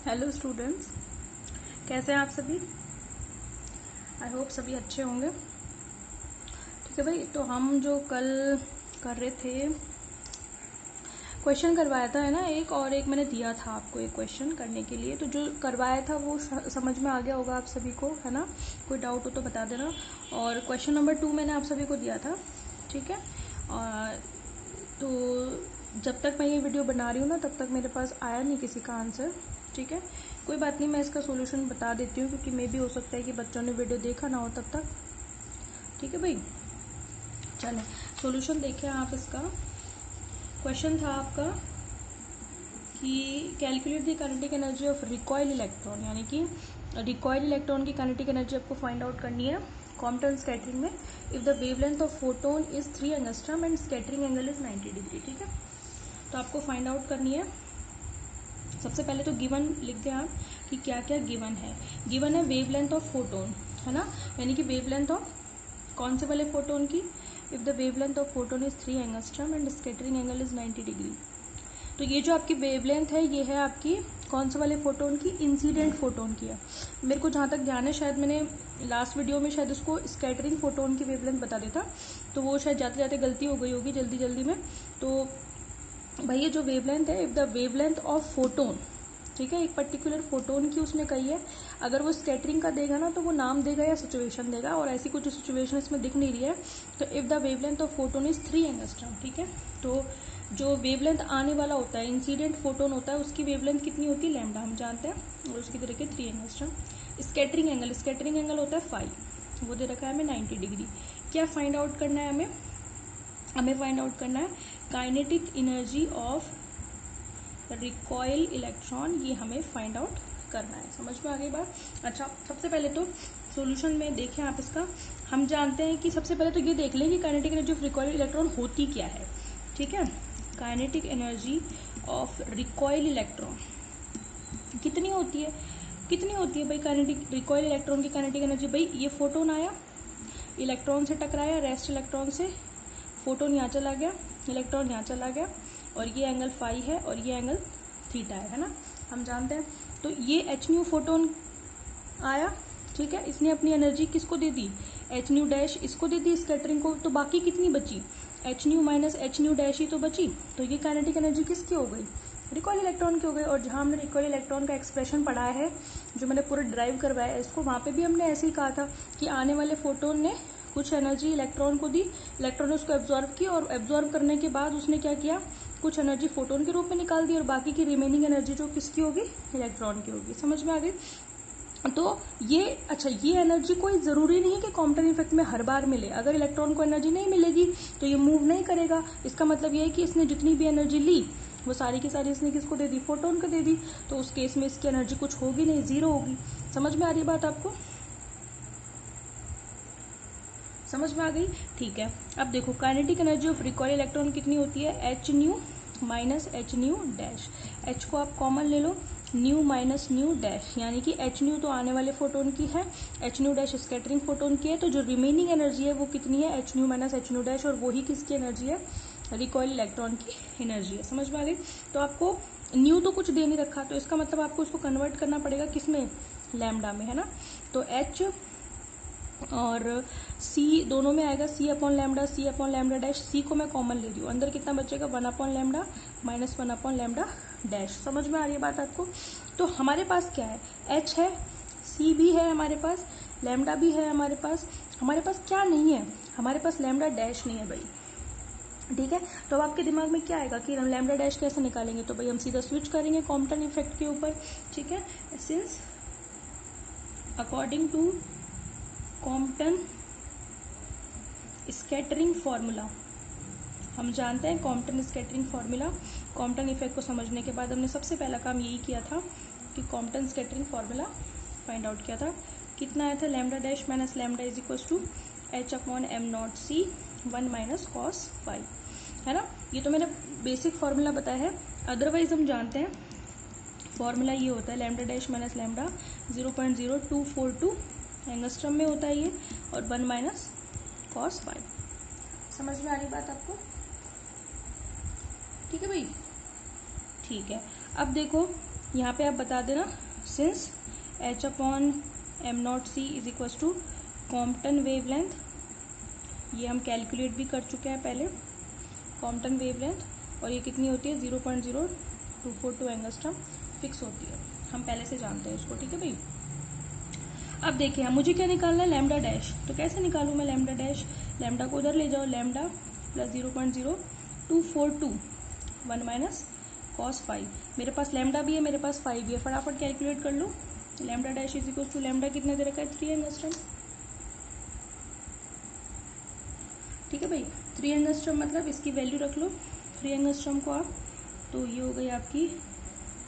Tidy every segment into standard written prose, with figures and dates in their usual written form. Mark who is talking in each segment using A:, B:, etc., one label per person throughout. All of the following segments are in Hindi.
A: हेलो स्टूडेंट्स, कैसे हैं आप सभी। आई होप सभी अच्छे होंगे। ठीक है भाई, तो हम जो कल कर रहे थे, क्वेश्चन करवाया था है ना एक, और एक मैंने दिया था आपको एक क्वेश्चन करने के लिए। तो जो करवाया था वो समझ में आ गया होगा आप सभी को, है ना। कोई डाउट हो तो बता देना। और क्वेश्चन नंबर 2 मैंने आप सभी को दिया था, ठीक है। और तो जब तक मैं ये वीडियो बना रही हूँ ना, तब तक मेरे पास आया नहीं किसी का आंसर, ठीक है। कोई बात नहीं, मैं इसका सॉल्यूशन बता देती हूँ, क्योंकि मे भी हो सकता है कि बच्चों ने वीडियो देखा ना हो तब तक। ठीक है भाई, चलें सॉल्यूशन देखें आप इसका। क्वेश्चन था आपका कि calculate the kinetic energy of recoil electron, यानी कि रिकॉइल इलेक्ट्रॉन की काइनेटिक एनर्जी आपको फाइंड आउट करनी है कॉम्पटन स्कैटरिंग में, if the wavelength of photon is 3 angstrom and scattering angle is 90 degree. ठीक है, तो आपको फाइंड आउट करनी है। सबसे पहले तो गिवन लिख दें आप कि क्या क्या गिवन है। गिवन है वेवलेंथ ऑफ फोटोन, है ना, यानी कि वेवलेंथ ऑफ कौन से वाले फोटोन की, if the wavelength of photon is 3 angstrom and scattering angle is 90 degree. तो ये जो आपकी वेवलेंथ है, ये है आपकी कौन से वाले फोटोन की, इंसिडेंट फोटोन की है। मेरे को जहाँ तक ध्यान है, शायद मैंने लास्ट वीडियो में शायद इसको स्कैटरिंग फोटोन की वेवलेंथ बता देता, तो वो शायद जाते जाते गलती हो गई होगी जल्दी जल्दी में। तो भाई ये जो वेवलेंथ है, if the wavelength of photon, ठीक है, एक पर्टिकुलर फोटोन की उसने कही है। अगर वो स्कैटरिंग का देगा ना, तो वो नाम देगा या सिचुएशन देगा, और ऐसी कुछ सिचुएशन इसमें दिख नहीं रही है। तो if the wavelength of photon is 3 angstrom, ठीक है। तो जो वेवलेंथ आने वाला होता है, इंसिडेंट फोटोन होता है, उसकी वेवलेंथ कितनी होती है, लैम्डा हम जानते हैं, और उसकी दे रखी है 3 एंगस्ट्रॉम। स्कैटरिंग एंगल होता है 5, वो दे रखा है हमें 90 डिग्री। क्या फाइंड आउट करना है हमें फाइंड आउट करना है kinetic energy of recoil electron, ये हमें फाइंड आउट करना है। समझ में आ गई बात। अच्छा, सबसे पहले तो सॉल्यूशन में देखें आप इसका। हम जानते हैं कि सबसे पहले तो ये देख लें कि kinetic energy of recoil electron होती क्या है, ठीक है। Kinetic energy of recoil electron कितनी होती है, भाई काइनेटिक रिकॉइल इलेक्ट्रॉन की काइनेटिक एनर्जी। भाई ये फोटोन आया, इलेक्ट्रॉन से टकराया, रेस्ट इलेक्ट्रॉन से, फोटोन यहाँ चला गया, इलेक्ट्रॉन यहाँ चला गया, और ये एंगल फाई है और ये एंगल थीटा है ना, हम जानते हैं। तो ये एच न्यू फोटोन आया, ठीक है, इसने अपनी एनर्जी किसको दे दी, एच न्यू डैश इसको दे दी, स्कैटरिंग को। तो बाकी कितनी बची, h nu minus h nu dash ही तो बची। तो ये काइनेटिक एनर्जी किसकी हो गई, रिकॉइल इलेक्ट्रॉन की हो गई। और जहां हमने रिकॉइल इलेक्ट्रॉन का एक्सप्रेशन पढ़ा है, जो मैंने पूरा ड्राइव करवाया है इसको, वहां पे भी हमने ऐसे ही कहा था कि आने वाले फोटोन ने कुछ एनर्जी इलेक्ट्रॉन को दी, इलेक्ट्रॉन ने उसको एब्जॉर्व की, और एब्जॉर्व करने के बाद उसने क्या किया, कुछ एनर्जी फोटोन के रूप में निकाल दी, और बाकी की रिमेनिंग एनर्जी जो किसकी होगी, इलेक्ट्रॉन की होगी। समझ में आ गई। तो ये अच्छा, ये एनर्जी कोई जरूरी नहीं है कि कॉम्पटन इफेक्ट में हर बार मिले। अगर इलेक्ट्रॉन को एनर्जी नहीं मिलेगी तो ये मूव नहीं करेगा। इसका मतलब ये है कि इसने जितनी भी एनर्जी ली, वो सारी की सारी इसने किसको दे दी, फोटोन को दे दी। तो उस केस में इसकी एनर्जी कुछ होगी नहीं, जीरो होगी। समझ में आ रही बात आपको, समझ में आ गई। ठीक है, अब देखो kinetic energy of recoil electron कितनी होती है, H nu minus h nu dash. H को आप कॉमन ले लो, न्यू माइनस न्यू डैश, यानी कि एच न्यू तो आने वाले फोटोन की है, H nu dash scattering photon की है। तो जो रिमेनिंग एनर्जी है वो कितनी है, H nu minus h nu dash, और वही किसकी एनर्जी है, रिकॉइल इलेक्ट्रॉन की एनर्जी है। समझ में आ गई। तो आपको न्यू तो कुछ दे नहीं रखा, तो इसका मतलब आपको उसको कन्वर्ट करना पड़ेगा किसमें, लैम्डा में, है ना। तो एच और सी दोनों में आएगा, सी अपॉन लैम्डा डैश। सी को मैं कॉमन ले रही हूँ, अंदर कितना बचेगा, 1 upon lambda minus 1 upon lambda dash. समझ में आ रही है बात आपको। तो हमारे पास क्या है, एच है, सी भी है हमारे पास, लैम्डा भी है हमारे पास क्या नहीं है, हमारे पास लैम्डा डैश नहीं है भाई। ठीक है, तो अब आपके दिमाग में क्या आएगा कि हम लैम्डा डैश कैसे निकालेंगे। तो भाई हम सीधा स्विच करेंगे कॉम्पटन इफेक्ट के ऊपर, ठीक है। Since according to Compton scattering formula, हम जानते हैं Compton scattering formula. Compton effect को समझने के बाद हमने सबसे पहला काम यही किया था कि Compton scattering formula find out किया था। कितना आया था, lambda dash minus lambda is equal to h upon m naught c 1 minus cos phi, है ना। ये तो मैंने बेसिक फॉर्मूला बताया है। अदरवाइज हम जानते हैं फॉर्मूला ये होता है lambda dash minus lambda 0.0242 angstrom में होता है ये, और 1 माइनस कॉस फाई। समझ में आ रही बात आपको, ठीक है भाई। ठीक है, अब देखो यहाँ पे आप बता देना since h upon m naught c is equals to Compton wavelength, ये हम कैलकुलेट भी कर चुके हैं पहले, कॉम्पटन वेवलेंथ, और ये कितनी होती है 0.0242 एंगस्ट्रम फिक्स होती है, हम पहले से जानते हैं इसको, ठीक है भाई। अब देखिए मुझे क्या निकालना है, लैम्डा डैश, तो कैसे निकालूँ मैं लैम्डा डैश, लैम्डा को उधर ले जाओ, लैम्डा प्लस 0.0242 1 माइनस कॉस 5, मेरे पास लैम्डा भी है, मेरे पास 5 भी है, फटाफट कैलकुलेट कर लो। Lambda dash is equal to lambda कितना दे रखा है 3 एंगस्ट्रम, ठीक है भाई। 3 एंगस्ट्रम मतलब इसकी वैल्यू रख लो 3 एंगस्ट्रम को आप, तो ये हो गई आपकी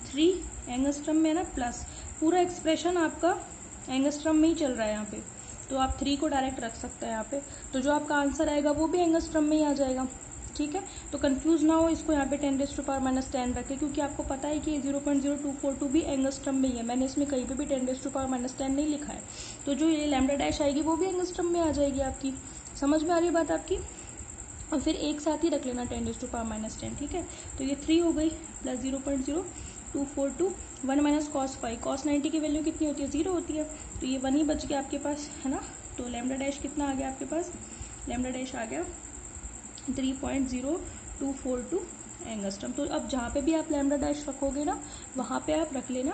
A: 3 एंगस्ट्रम में ना, प्लस पूरा एक्सप्रेशन आपका एंगस्ट्रम में ही चल रहा है यहाँ पे, तो आप 3 को डायरेक्ट रख सकते हैं यहाँ पे, तो जो आपका आंसर आएगा वो भी एंगस्ट्रम में ही आ जाएगा, ठीक है। तो कंफ्यूज ना हो, इसको यहाँ पे 10⁻⁻10 रखें, क्योंकि आपको पता है कि ये 0.0242 भी एंगस्ट्रम में ही है, मैंने इसमें कहीं पे भी 10⁻⁻10 नहीं लिखा है, तो जो ये लैम्डा डैश आएगी वो भी एंगस्ट्रम में आ जाएगी आपकी, समझ में आ रही बात आपकी। और फिर एक साथ ही रख लेना 10⁻⁻10, ठीक है। तो ये 3 हो गई प्लस 0.0242 1 माइनस कॉस 5, कॉस 90 की वैल्यू कितनी होती है 0 होती है, तो ये 1 ही बच गया आपके पास, है ना। तो लैम्डा डैश कितना आ गया आपके पास, लैम्डा डैश आ गया 3.0242 एंगस्ट्रम। तो अब जहाँ पे भी आप लैम्डा डैश रखोगे ना, वहाँ पे आप रख लेना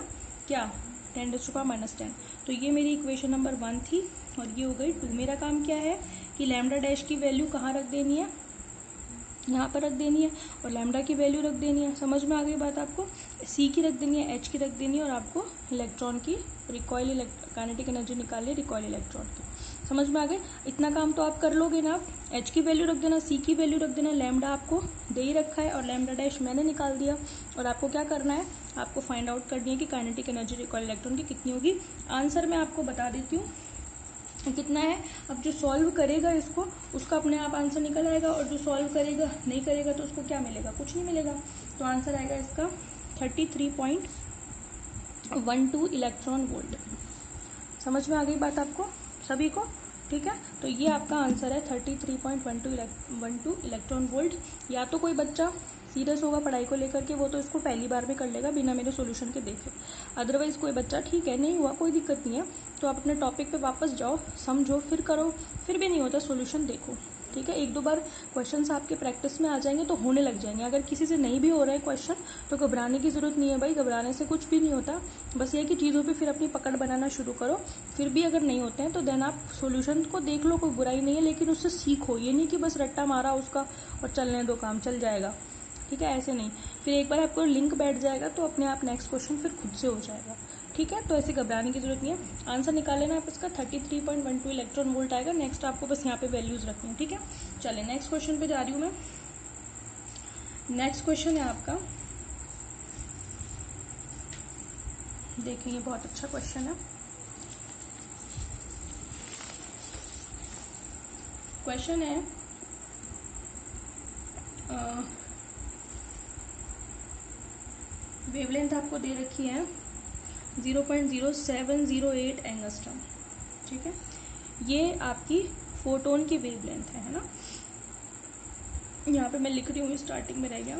A: क्या 10⁻⁻10। तो ये मेरी इक्वेशन नंबर 1 थी, और ये हो गई 2। मेरा काम क्या है कि लैम्डा डैश की वैल्यू कहाँ रख देनी है, यहाँ पर रख देनी है, और लैम्डा की वैल्यू रख देनी है, समझ में आ गई बात आपको। सी की रख देनी है, एच की रख देनी है, और आपको इलेक्ट्रॉन की रिकॉइल काइनेटिक एनर्जी निकालनी, रिकॉइल इलेक्ट्रॉन की, समझ में आ गए। इतना काम तो आप कर लोगे ना, आप एच की वैल्यू रख देना, सी की वैल्यू रख देना, लैम्डा आपको दे ही रखा है और लैम्डा डैश मैंने निकाल दिया, और आपको क्या करना है, आपको फाइंड आउट करनी है कि काइनेटिक एनर्जी रिकॉइल इलेक्ट्रॉन की कितनी होगी। आंसर मैं आपको बता देती हूँ कितना है। अब जो सॉल्व करेगा इसको, उसका अपने आप आंसर निकल आएगा, और जो सॉल्व करेगा नहीं करेगा तो उसको क्या मिलेगा, कुछ नहीं मिलेगा। तो आंसर आएगा इसका 33.12 इलेक्ट्रॉन वोल्ट। समझ में आ गई बात आपको सभी को, ठीक है। तो ये आपका आंसर है 33.12 इलेक्ट्रॉन वोल्ट। या तो कोई बच्चा सीरियस होगा पढ़ाई को लेकर के, वो तो इसको पहली बार में कर लेगा बिना मेरे सॉल्यूशन के देखे, अदरवाइज कोई बच्चा ठीक है नहीं हुआ कोई दिक्कत नहीं है, तो आप अपने टॉपिक पे वापस जाओ, समझो, फिर करो, फिर भी नहीं होता सॉल्यूशन देखो, ठीक है। 1-2 बार क्वेश्चंस आपके प्रैक्टिस में आ जाएंगे तो होने लग जाएंगे। अगर किसी से नहीं भी हो रहा है क्वेश्चन तो घबराने की ज़रूरत नहीं है भाई, घबराने से कुछ भी नहीं होता, बस ये कि चीज़ों पे फिर अपनी पकड़ बनाना शुरू करो। फिर भी अगर नहीं होते हैं तो देन आप सॉल्यूशन को देख लो, कोई बुराई नहीं है, लेकिन उससे सीखो, ये नहीं कि बस रट्टा मारा उसका और चलने दो, काम चल जाएगा, ठीक है, ऐसे नहीं। फिर एक बार आपको लिंक बैठ जाएगा तो अपने आप नेक्स्ट क्वेश्चन फिर खुद से हो जाएगा, ठीक है। तो ऐसे घबराने की जरूरत नहीं है। आंसर निकाल लेना आप इसका 33.12 इलेक्ट्रॉन वोल्ट आएगा। नेक्स्ट आपको बस यहाँ पे वैल्यूज रखनी है, ठीक है। चलिए नेक्स्ट क्वेश्चन पे जा रही हूँ मैं। नेक्स्ट क्वेश्चन है आपका, देखेंगे, बहुत अच्छा क्वेश्चन है। क्वेश्चन है वेवलेंथ आपको दे रखी है 0.0708 एंगस्ट्रम, ठीक है। ये आपकी फोटोन की वेवलेंथ है ना। यहाँ पे मैं लिख रही हूँ, स्टार्टिंग में रह गया,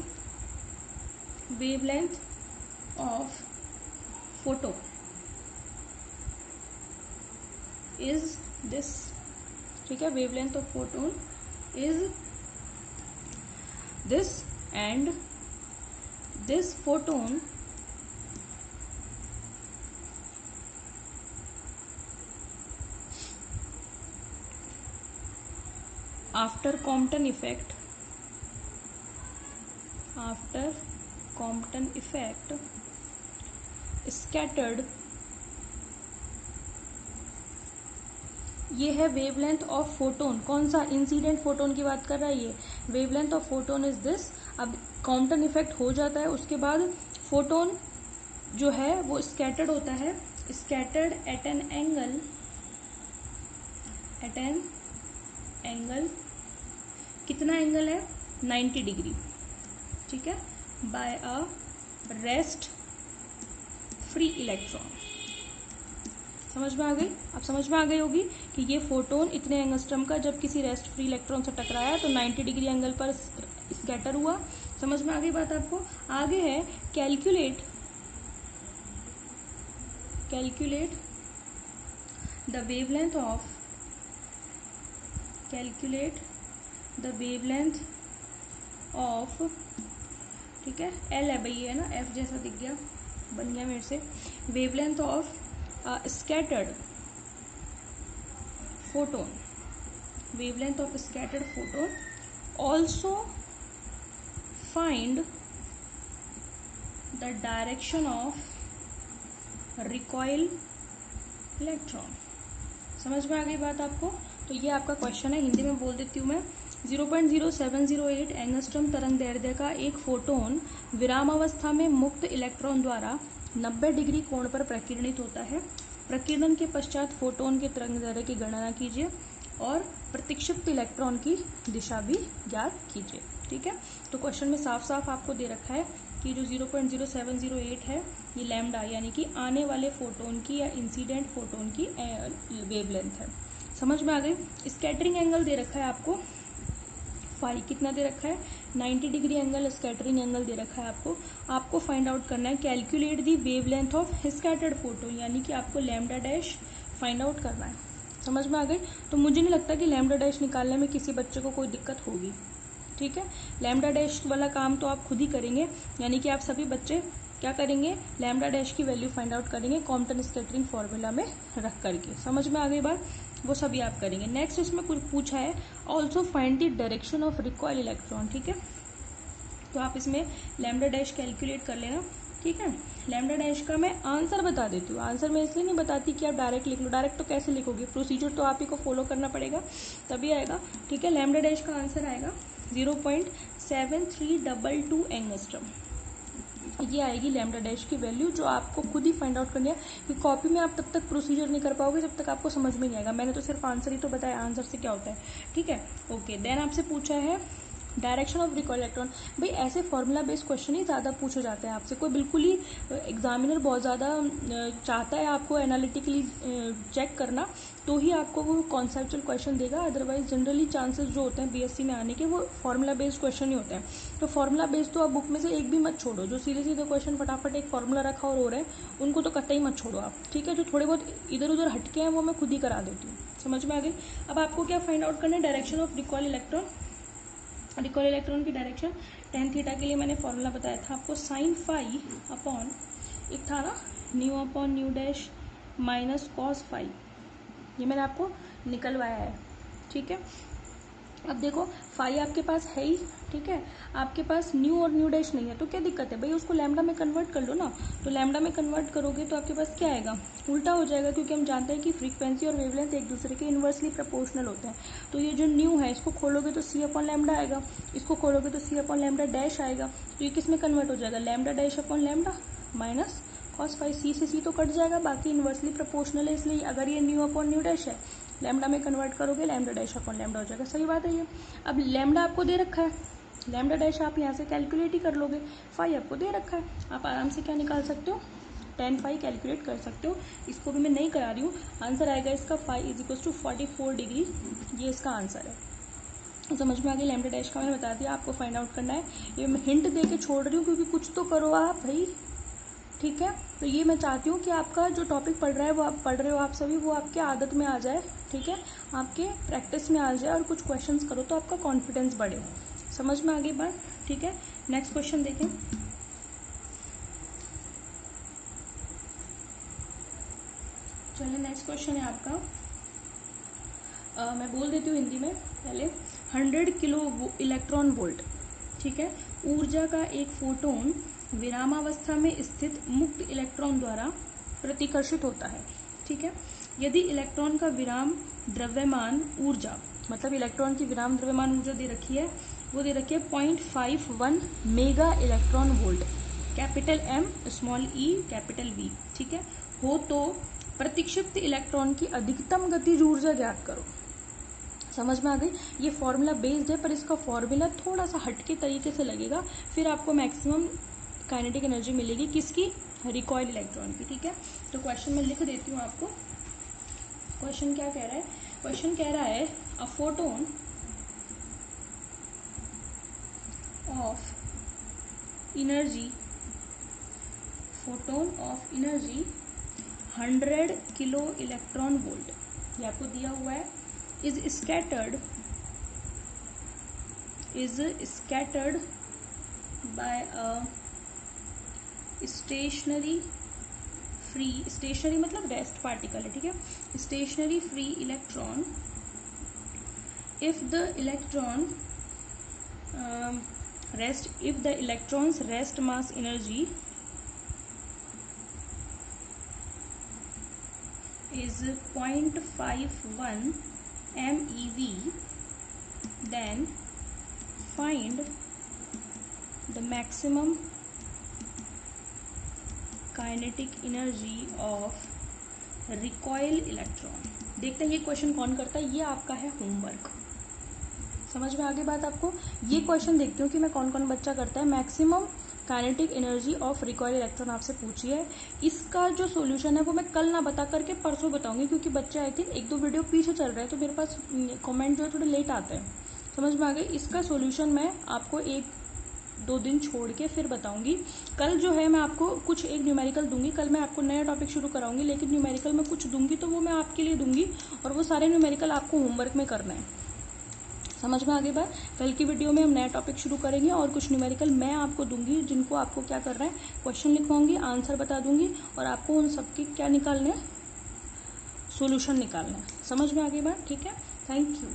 A: wavelength of photo is this, ठीक है। Wavelength of photon is this and this photon after Compton effect scattered, ये है वेवलेंथ ऑफ फोटोन। कौन सा, इंसिडेंट फोटोन की बात कर रहा है ये। Wavelength of photon is this. अब कॉम्पटन इफेक्ट हो जाता है, उसके बाद फोटोन जो है वो स्कैटर्ड होता है, स्कैटर्ड एट एन एंगल, कितना एंगल है 90 डिग्री, ठीक है, by a rest free electron. समझ में आ गई, अब समझ में आ गई होगी कि ये फोटोन इतने एंगस्ट्रम का जब किसी रेस्ट फ्री इलेक्ट्रॉन से टकराया तो 90 डिग्री एंगल पर स्कैटर हुआ। समझ में आ गई बात आपको। आगे है calculate calculate the wavelength of, ठीक है, एल है भाई, है ना, एफ जैसा दिख गया, बन गया मेरे से, wavelength of scattered photon, wavelength of scattered photon. Also find the direction of recoil electron. समझ में आ गई बात आपको? तो ये आपका क्वेश्चन है, हिंदी में बोल देती हूँ मैं। 0.0708 एंगस्ट्रॉम तरंग दैर्ध्य का एक फोटोन विराम अवस्था में मुक्त इलेक्ट्रॉन द्वारा 90 डिग्री कोण पर प्रकीर्णित होता है। प्रकीर्णन के पश्चात फोटोन के तरंग दैर्ध्य की गणना कीजिए और प्रतिक्षिप्त इलेक्ट्रॉन की दिशा भी ज्ञात कीजिए। ठीक है, तो क्वेश्चन में साफ साफ आपको दे रखा है कि जो 0.0708 है ये लैम्डा यानी कि आने वाले फोटोन की या इंसिडेंट फोटोन की वेवलेंथ है। समझ में आ गई? स्कैटरिंग एंगल दे रखा है आपको, फाई कितना दे रखा है, 90 डिग्री एंगल स्कैटरिंग एंगल दे रखा है आपको फाइंड आउट करना है। Calculate the wavelength of scattered photon, यानी कि आपको लैम्डा डैश फाइंड आउट करना है। समझ में आ गई? तो मुझे नहीं लगता कि लैम्डा डैश निकालने में किसी बच्चे को कोई दिक्कत होगी। ठीक है, लैम्डा डैश वाला काम तो आप खुद ही करेंगे, यानी कि आप सभी बच्चे क्या करेंगे, लैम्डा डैश की वैल्यू फाइंड आउट करेंगे कॉम्पटन स्कैटरिंग फॉर्मूला में रख करके। समझ में आ गई बात? वो सभी आप करेंगे। नेक्स्ट इसमें कुछ पूछा है, also find the direction of recoil electron. ठीक है, तो आप इसमें लैम्डा डैश कैलकुलेट कर लेना। ठीक है, लैम्डा डैश का मैं आंसर बता देती हूँ। आंसर मैं इसलिए नहीं बताती कि आप डायरेक्ट लिख लो, डायरेक्ट तो कैसे लिखोगे, प्रोसीजर तो आप ही को फॉलो करना पड़ेगा तभी आएगा। ठीक है, लैम्डा डैश का आंसर आएगा 0.7322 एंगस्ट्रॉम। ये आएगी लैम्डा डैश की वैल्यू, जो आपको खुद ही फाइंड आउट करनी है, कि कॉपी में आप तब तक प्रोसीजर नहीं कर पाओगे जब तक आपको समझ में नहीं आएगा। मैंने तो सिर्फ आंसर ही तो बताया, आंसर से क्या होता है। ठीक है, ओके। देन आपसे पूछा है डायरेक्शन ऑफ रिकॉइल इलेक्ट्रॉन। भाई ऐसे फॉर्मूला बेस्ड क्वेश्चन ही ज़्यादा पूछे जाते हैं आपसे, कोई बिल्कुल ही एग्जामिनर बहुत ज़्यादा चाहता है आपको एनालिटिकली चेक करना, तो ही आपको वो कॉन्सेप्चुअल क्वेश्चन देगा। अदरवाइज जनरली चांसेस जो होते हैं बीएससी में आने के वो फॉर्मूला बेस्ड क्वेश्चन ही होते हैं। तो फॉर्मूला बेस्ड तो आप बुक में से एक भी मत छोड़ो, जो सीधे सीधे क्वेश्चन फटाफट एक फॉर्मूला रखा और हो रहे हैं उनको तो कतई मत छोड़ो आप। ठीक है, जो थोड़े बहुत इधर उधर हटके हैं वो मैं खुद ही करा देती हूँ। समझ में आ गई? अब आपको क्या फाइंड आउट करना है, direction of recoil electron. Recoil electron की डायरेक्शन tan थीटा के लिए मैंने फॉर्मूला बताया था आपको, साइन फाई अपॉन एक था ना nu upon nu dash minus cos phi, ये मैंने आपको निकलवाया है। ठीक है, अब देखो फाई आपके पास है ही, ठीक है, आपके पास न्यू और न्यू डैश नहीं है, तो क्या दिक्कत है भाई, उसको लैम्डा में कन्वर्ट कर लो ना। तो लैम्डा में कन्वर्ट करोगे तो आपके पास क्या आएगा, उल्टा हो जाएगा, क्योंकि हम जानते हैं कि फ्रीक्वेंसी और वेवलेंथ एक दूसरे के इन्वर्सली प्रोपोर्शनल होते हैं। तो ये जो न्यू है इसको खोलोगे तो सी अपॉन लैम्डा आएगा, इसको खोलोगे तो सी अपॉन लैम्डा डैश आएगा, तो ये किस में कन्वर्ट हो जाएगा, lambda dash upon lambda minus cos phi. C से सी तो कट जाएगा, बाकी इन्वर्सली प्रोपोर्शनल है, इसलिए अगर ये न्यू अपॉन न्यू डैश है लैम्डा में कन्वर्ट करोगे लैम्डा डैश अपॉन लैम्डा हो जाएगा। सही बात है ये। अब लैम्डा आपको दे रखा है, लैम्डा डैश आप यहाँ से कैलकुलेट ही कर लोगे, फाई आपको दे रखा है, आप आराम से क्या निकाल सकते हो, tan फाई कैलकुलेट कर सकते हो। इसको भी मैं नहीं करा रही हूँ, आंसर आएगा इसका phi is equal to 44 degree, ये इसका आंसर है। समझ में आ गई? लैम्डा डैश का मैंने बता दिया, आपको फाइंड आउट करना है। ये मैं हिंट दे के छोड़ रही हूँ क्योंकि कुछ तो करो आप भाई। ठीक है, तो ये मैं चाहती हूँ कि आपका जो टॉपिक पढ़ रहा है वो आप पढ़ रहे हो आप सभी, वो आपके आदत में आ जाए। ठीक है, आपके प्रैक्टिस में आ जाए और कुछ क्वेश्चंस करो तो आपका कॉन्फिडेंस बढ़े। समझ में आ गई बात? ठीक है, नेक्स्ट क्वेश्चन देखें। चलिए नेक्स्ट क्वेश्चन है आपका, मैं बोल देती हूँ हिंदी में पहले। 100 किलो इलेक्ट्रॉन वोल्ट, ठीक है, ऊर्जा का एक फोटोन विरामावस्था में स्थित मुक्त इलेक्ट्रॉन द्वारा प्रतिकर्षित होता है। ठीक है, यदि इलेक्ट्रॉन का विराम द्रव्यमान ऊर्जा, मतलब इलेक्ट्रॉन की विराम द्रव्यमान ऊर्जा दे रखी है, वो दे रखी है 0.51 mega electron volt, capital M small e capital V. ठीक है, हो तो प्रतिक्षिप्त इलेक्ट्रॉन की अधिकतम गतिज ऊर्जा ज्ञात करो। समझ में आ गई? ये फॉर्मूला बेस्ड है पर इसका फॉर्मूला थोड़ा सा हटके तरीके से लगेगा, फिर आपको मैक्सिमम काइनेटिक एनर्जी मिलेगी किसकी, रिकॉइल इलेक्ट्रॉन की। ठीक है, तो क्वेश्चन में लिख देती हूँ आपको। क्वेश्चन क्या कह रहा है, क्वेश्चन कह रहा है a photon of energy 100 kilo electron volt, ये आपको दिया हुआ है, is scattered by a stationary मतलब रेस्ट पार्टिकल है, ठीक है, stationary free electron, if the electron's rest mass energy is 0.51 MeV, then find the maximum kinetic energy of recoil electron। देखते हैं ये क्वेश्चन कौन करता है, ये आपका है होमवर्क। समझ में आ गई बात आपको? ये क्वेश्चन देखती हूँ कि मैं कौन कौन बच्चा करता है। Maximum kinetic energy of recoil electron आपसे पूछी है। इसका जो सॉल्यूशन है वो मैं कल ना बता करके परसों बताऊंगी, क्योंकि बच्चे आई थिंक 1-2 वीडियो पीछे चल रहे हैं, तो मेरे पास कमेंट जो है थोड़े लेट आते हैं। समझ में आ गई? इसका सॉल्यूशन मैं आपको 1-2 दिन छोड़ के फिर बताऊंगी। कल जो है मैं आपको कुछ एक न्यूमेरिकल दूंगी, कल मैं आपको नया टॉपिक शुरू कराऊंगी, लेकिन न्यूमेरिकल में कुछ दूंगी तो वो मैं आपके लिए दूंगी, और वो सारे न्यूमेरिकल आपको होमवर्क में करना है। समझ में आ गई बात? कल की वीडियो में हम नया टॉपिक शुरू करेंगे और कुछ न्यूमेरिकल मैं आपको दूंगी, जिनको आपको क्या करना है, क्वेश्चन लिखवाऊंगी, आंसर बता दूंगी, और आपको उन सबके क्या निकालने हैं, सॉल्यूशन निकालना है। समझ में आ गई बात? ठीक है, थैंक यू।